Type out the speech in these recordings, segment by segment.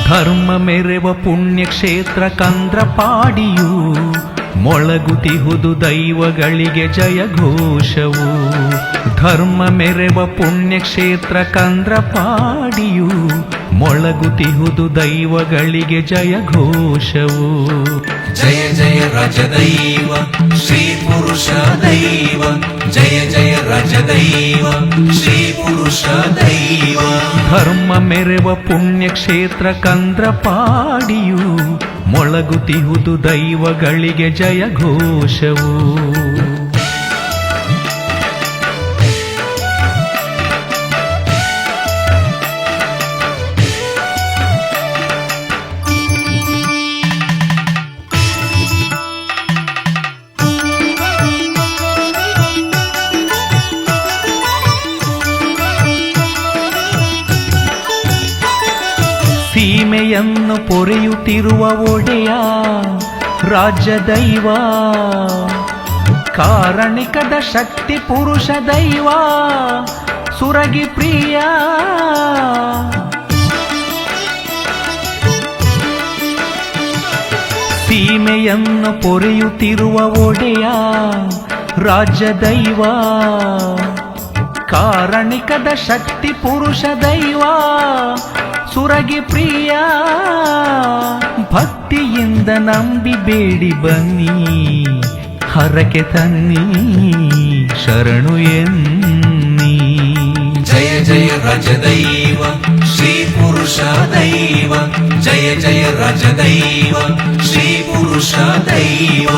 ಧರ್ಮ ಮೆರೆವ ಪುಣ್ಯಕ್ಷೇತ್ರ ಕಂದ್ರಪಾಡಿಯು ಮೊಳಗುತಿಹುದು ದೈವಗಳಿಗೆ ಜಯಘೋಷವು. ಧರ್ಮ ಮೆರೆವ ಪುಣ್ಯಕ್ಷೇತ್ರ ಕಂದ್ರಪಾಡಿಯು ಮೊಳಗುತಿಹುದು ದೈವಗಳಿಗೆ ಜಯಘೋಷವು. ಜಯ ಜಯ ರಾಜದೈವ ಶ್ರೀ ಪುರುಷ ದೈವ, ಜಯ ಜಯ ರಾಜದೈವ ಶ್ರೀ ಪುರುಷ ದೈವ. ಧರ್ಮ ಮೆರೆವ ಪುಣ್ಯಕ್ಷೇತ್ರ ಕಂದ್ರಪಾಡಿಯು ಮೊಳಗುತಿಹುದು ದೈವಗಳಿಗೆ ಜಯಘೋಷವು. ಸೀಮೆಯನ್ನು ಪೊರೆಯುತ್ತಿರುವ ಒಡೆಯ ರಾಜ್ಯದೈವ, ಕಾರಣಿಕದ ಶಕ್ತಿ ಪುರುಷ ದೈವ ಸುರಗಿ ಪ್ರಿಯ. ಸೀಮೆಯನ್ನು ಪೊರೆಯುತ್ತಿರುವ ಒಡೆಯ ರಾಜ್ಯದೈವ, ಕಾರಣಿಕದ ಶಕ್ತಿ ಪುರುಷ ದೈವ ಸುರಗಿ ಪ್ರಿಯ. ಭಕ್ತಿಯಿಂದ ನಂಬಿ ಬೇಡಿ ಬನ್ನಿ, ಹರಕೆ ತನ್ನಿ ಶರಣು ಎನ್ನಿ. ಜಯ ಜಯ ರಾಜದೈವ ಶ್ರೀ ಪುರುಷ ದೈವ, ಜಯ ಜಯ ರಾಜದೈವ ಶ್ರೀ ಪುರುಷ ದೈವ.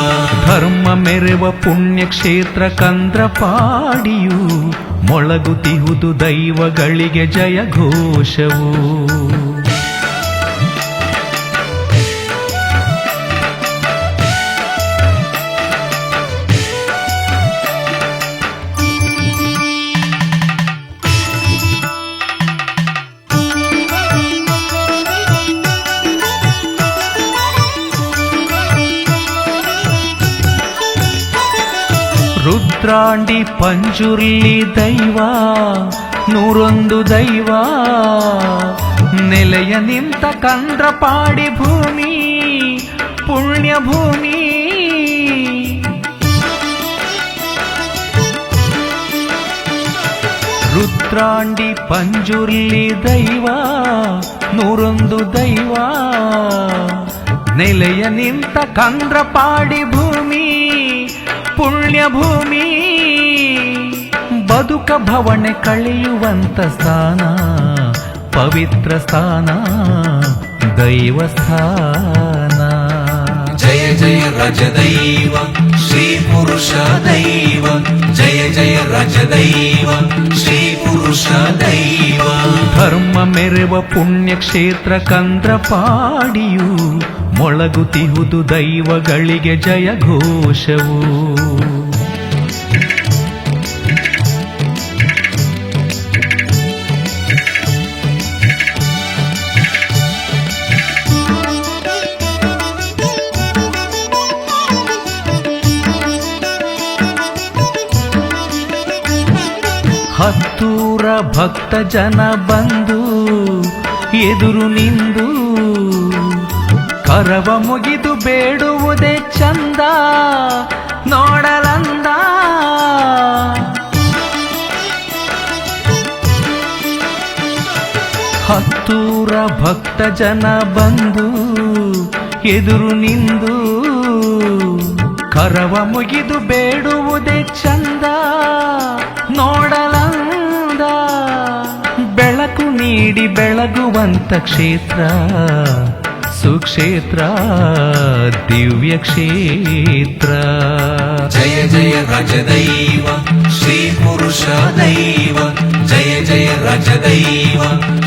ಧರ್ಮ ಮೆರೆವ ಪುಣ್ಯಕ್ಷೇತ್ರ ಕಂದ್ರಪಾಡಿಯು ಮೊಳಗುತಿಹುದು ದೈವಗಳಿಗೆ ಜಯಘೋಷವು. ರುದ್ರಾಂಡಿ ಪಂಜುರ್ಲಿ ದೈವ, 101 ದೈವ ನೆಲೆಯ ನಿಂತ ಕಂದ್ರಪಾಡಿ ಭೂಮಿ ಪುಣ್ಯ ಭೂಮಿ. ರುದ್ರಾಂಡಿ ಪಂಜುರ್ಲಿ ದೈವ, 101 ದೈವ ನೆಲೆಯ ನಿಂತ ಕಂದ್ರಪಾಡಿ ಭೂಮಿ ಪುಣ್ಯ ಭೂಮಿ. ಬದುಕ ಭವಣೆ ಕಳೆಯುವಂತ ಸ್ಥಾನ, ಪವಿತ್ರ ಸ್ಥಾನ ದೈವಸ್ಥಾನ. ಜಯ ಜಯ ರಾಜದೈವ ಶ್ರೀ ಪುರುಷ ದೈವ, ಜಯ ಜಯ ರಾಜದೈವ ಶ್ರೀ ಪುರುಷ ದೈವ. ಧರ್ಮ ಮೆರೆವ ಪುಣ್ಯಕ್ಷೇತ್ರ ಕಂದ್ರಪಾಡಿಯು ಮೊಳಗುತಿಹುದು ದೈವಗಳಿಗೆ ಜಯಘೋಷವು. ಹತ್ತೂರ ಭಕ್ತ ಜನ ಬಂದು ಎದುರು ನಿಂದು ಕರವ ಮುಗಿದು ಬೇಡುವುದೇ ಚಂದ ನೋಡಲಂದ. ಹತ್ತೂರ ಭಕ್ತ ಜನ ಬಂದು ಎದುರು ನಿಂದು ಕರವ ಮುಗಿದು ಬೇಡುವುದೇ ಚಂದ ನೋಡಲಂದ. ಬೆಳಕು ನೀ ನೀಡಿ ಬೆಳಗುವಂತ ಕ್ಷೇತ್ರ ಸುಕ್ಷೇತ್ರ ದಿವ್ಯ ಕ್ಷೇತ್ರ. ಜಯ ಜಯ ರಾಜದೈವ ಶ್ರೀ ಪುರುಷ ದೈವ, ಜಯ ಜಯ ರಾಜದೈವ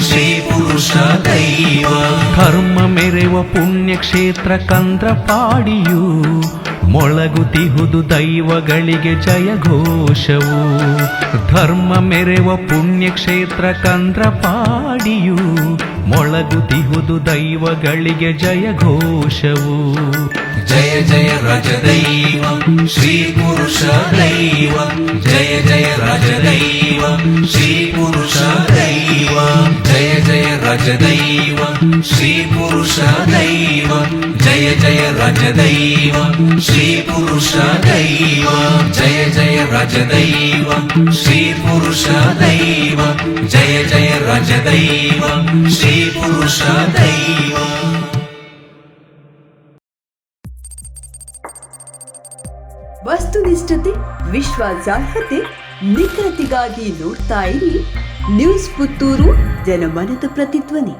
ಶ್ರೀ ಪುರುಷ ದೈವ. ಧರ್ಮ ಮೆರೆವ ಪುಣ್ಯ ಕ್ಷೇತ್ರ ಕಂದ್ರಪಾಡಿಯು, ಮೊಳಗುತಿಹುದು ದೈವಗಳಿಗೆ ಜಯಘೋಷವು. ಧರ್ಮ ಮೆರೆವ ಪುಣ್ಯ ಕ್ಷೇತ್ರ ಕಂದ್ರಪಾಡಿಯು, ಮೊಳಗುತಿಹುದು ದೈವಗಳಿಗೆ ಜಯಘೋಷವು. ಜಯ ಜಯ ರಾಜದೈವ ಶ್ರೀ ಪುರುಷ ದೈವ, ಜಯ ಜಯ ರಾಜದೈವ ಶ್ರೀ ಪುರುಷ ದೈವ. ಜಯ ಜಯ ರಾಜದೈವ ಶ್ರೀ ಪುರುಷ ದೈವ, ಜಯ ಜಯ ರಾಜದೈವ ಶ್ರೀ ಪುರುಷ ದೈವ. ಜಯ ಜಯ ರಾಜದೈವ ಶ್ರೀ ಪುರುಷ ದೈವ, ಜಯ ಜಯ ರಾಜದೈವ ಶ್ರೀ ಪುರುಷ ದೈವ. ವಸ್ತುನಿಷ್ಠತೆ, ವಿಶ್ವಾಸಾರ್ಹತೆ, ನಿಖರತೆಗಾಗಿ ನೋಡ್ತಾ ಇರಿ ನ್ಯೂಸ್ ಪುತ್ತೂರು, ಜನಮನದ ಪ್ರತಿಧ್ವನಿ.